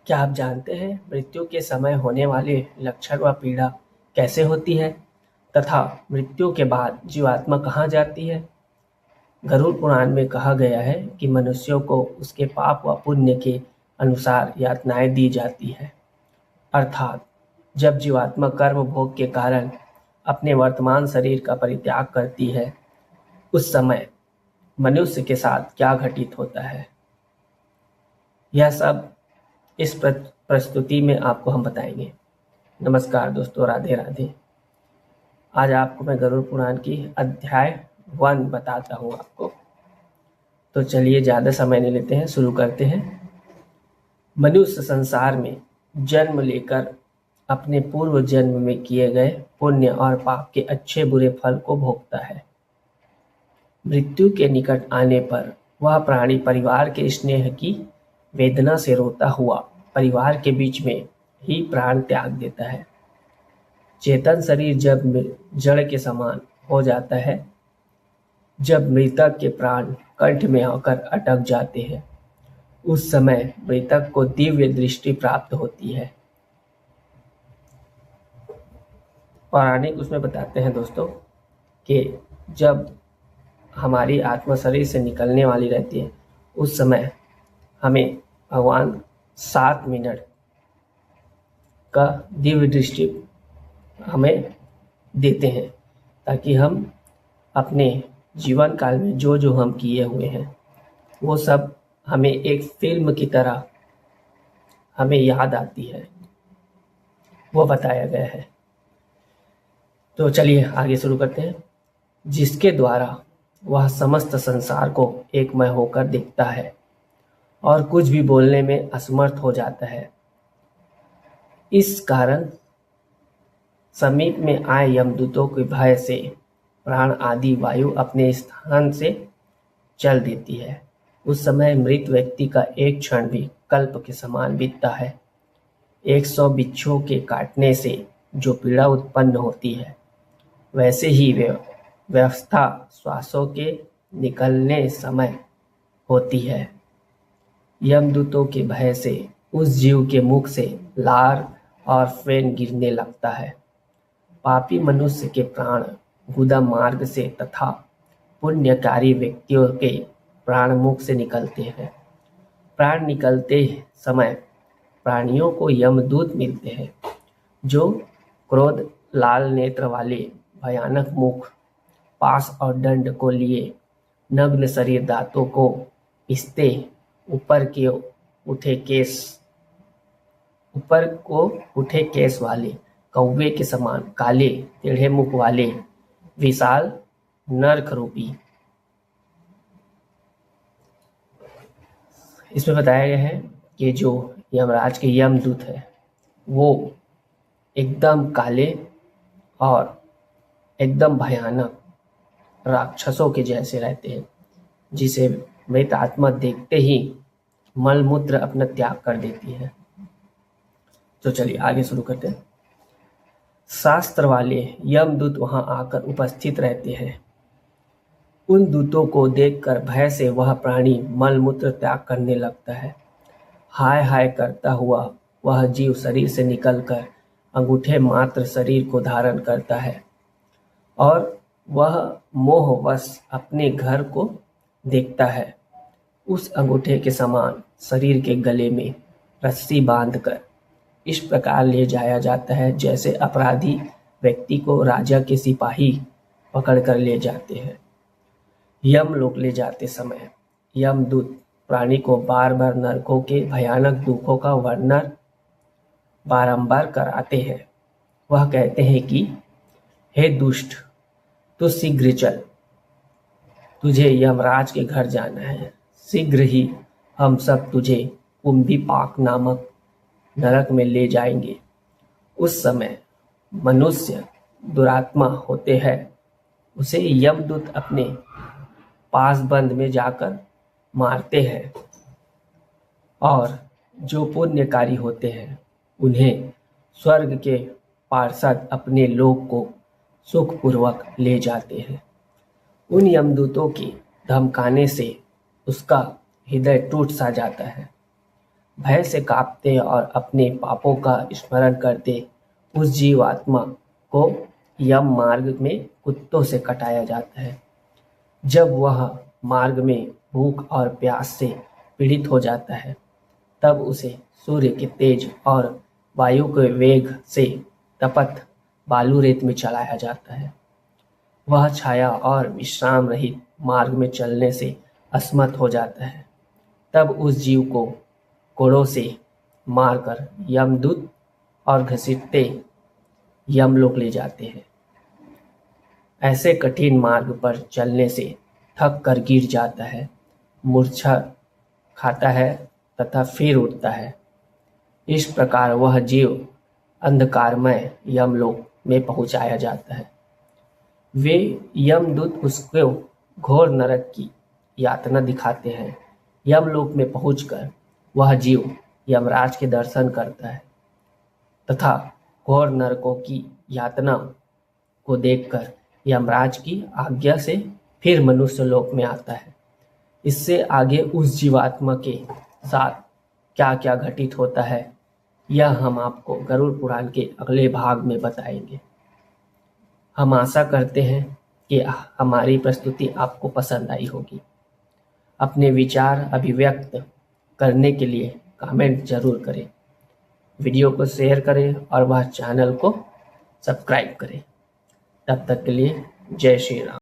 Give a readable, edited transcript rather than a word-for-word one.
क्या आप जानते हैं मृत्यु के समय होने वाले लक्षण व पीड़ा कैसे होती है तथा मृत्यु के बाद जीवात्मा कहाँ जाती है? गरुड़ पुराण में कहा गया है कि मनुष्यों को उसके पाप व पुण्य के अनुसार यातनाएं दी जाती है। अर्थात जब जीवात्मा कर्म भोग के कारण अपने वर्तमान शरीर का परित्याग करती है, उस समय मनुष्य के साथ क्या घटित होता है, यह सब इस प्रस्तुति में आपको हम बताएंगे। नमस्कार दोस्तों, राधे राधे। आज आपको मैं गरुड़ पुराण की अध्याय 1 बताता हूँ आपको। तो चलिए ज़्यादा समय नहीं लेते हैं, शुरू करते हैं। मनुष्य संसार में जन्म लेकर अपने पूर्व जन्म में किए गए पुण्य और पाप के अच्छे बुरे फल को भोगता है। मृत्यु के निकट आने पर वह प्राणी परिवार के स्नेह की वेदना से रोता हुआ परिवार के बीच में ही प्राण त्याग देता है। चेतन शरीर जब जड़ के समान हो जाता है, जब मृतक के प्राण कंठ में आकर अटक जाते हैं, उस समय मृतक को दिव्य दृष्टि प्राप्त होती है। पौराणिक उसमें बताते हैं दोस्तों कि जब हमारी आत्मा शरीर से निकलने वाली रहती है, उस समय हमें भगवान 7 मिनट का दिव्य दृष्टि हमें देते हैं, ताकि हम अपने जीवन काल में जो जो हम किए हुए हैं वो सब हमें एक फिल्म की तरह हमें याद आती है, वो बताया गया है। तो चलिए आगे शुरू करते हैं। जिसके द्वारा वह समस्त संसार को एकमय होकर देखता है और कुछ भी बोलने में असमर्थ हो जाता है। इस कारण समीप में आए यमदूतों के भय से प्राण आदि वायु अपने स्थान से चल देती है। उस समय मृत व्यक्ति का एक क्षण भी कल्प के समान बीतता है। 100 बिच्छुओं के काटने से जो पीड़ा उत्पन्न होती है, वैसे ही व्यवस्था श्वासों के निकलने समय होती है। यमदूतों के भय से उस जीव के मुख से लार और फेन गिरने लगता है। पापी मनुष्य के प्राण गुदा मार्ग से तथा पुण्यकारी व्यक्तियों के प्राण मुख से निकलते हैं। प्राण निकलते समय प्राणियों को यमदूत मिलते हैं, जो क्रोध लाल नेत्र वाले भयानक मुख, पास और दंड को लिए नग्न शरीर दांतों को पिसते ऊपर को उठे केस वाले कौवे के समान काले टेढ़े मुख वाले विशाल नरक रूपी। इसमें बताया गया है कि जो यमराज के यमदूत है वो एकदम काले और एकदम भयानक राक्षसों के जैसे रहते हैं, जिसे मृत आत्मा देखते ही मलमूत्र अपना त्याग कर देती है। तो चलिए आगे शुरू करते हैं। शास्त्र वाले यमदूत वहां आकर उपस्थित रहते हैं। उन दूतों को देखकर भय से वह प्राणी मलमूत्र त्याग करने लगता है। हाय हाय करता हुआ वह जीव शरीर से निकलकर अंगूठे मात्र शरीर को धारण करता है और वह मोहवश अपने घर को देखता है। उस अंगूठे के समान शरीर के गले में रस्सी बांधकर इस प्रकार ले जाया जाता है जैसे अपराधी व्यक्ति को राजा के सिपाही पकड़कर ले जाते हैं। यम लोग ले जाते समय यमदूत प्राणी को बार बार नरकों के भयानक दुखों का वर्णन बारंबार कराते हैं। वह कहते हैं कि हे दुष्ट, तू शीघ्र चल, तुझे यमराज के घर जाना है। शीघ्र ही हम सब तुझे कुंभीपाक नामक नरक में ले जाएंगे। उस समय मनुष्य दुरात्मा होते हैं, उसे यमदूत अपने पास बंद में जाकर मारते हैं और जो पुण्यकारी होते हैं उन्हें स्वर्ग के पार्षद अपने लोक को सुखपूर्वक ले जाते हैं। उन यमदूतों के धमकाने से उसका हृदय टूट सा जाता है। भय से कांपते और अपने पापों का स्मरण करते उस जीवात्मा को यम मार्ग में कुत्तों से कटाया जाता है। जब वह मार्ग में भूख और प्यास से पीड़ित हो जाता है, तब उसे सूर्य के तेज और वायु के वेग से तपत बालू रेत में चलाया जाता है। वह छाया और विश्राम रहित मार्ग में चलने से असमर्थ हो जाता है। तब उस जीव को कोड़ों से मारकर यमदूत और घसीटते यमलोक ले जाते हैं। ऐसे कठिन मार्ग पर चलने से थक कर गिर जाता है, मूर्छा खाता है तथा फिर उठता है। इस प्रकार वह जीव अंधकारमय यमलोक में पहुंचाया जाता है। वे यमदूत उसको घोर नरक की यातना दिखाते हैं। यमलोक में पहुंचकर वह जीव यमराज के दर्शन करता है तथा घोर नरकों की यातना को देखकर यमराज की आज्ञा से फिर मनुष्य लोक में आता है। इससे आगे उस जीवात्मा के साथ क्या क्या घटित होता है, यह हम आपको गरुड़ पुराण के अगले भाग में बताएंगे। हम आशा करते हैं कि हमारी प्रस्तुति आपको पसंद आई होगी। अपने विचार अभिव्यक्त करने के लिए कमेंट जरूर करें, वीडियो को शेयर करें और वह चैनल को सब्सक्राइब करें। तब तक के लिए जय श्री राम।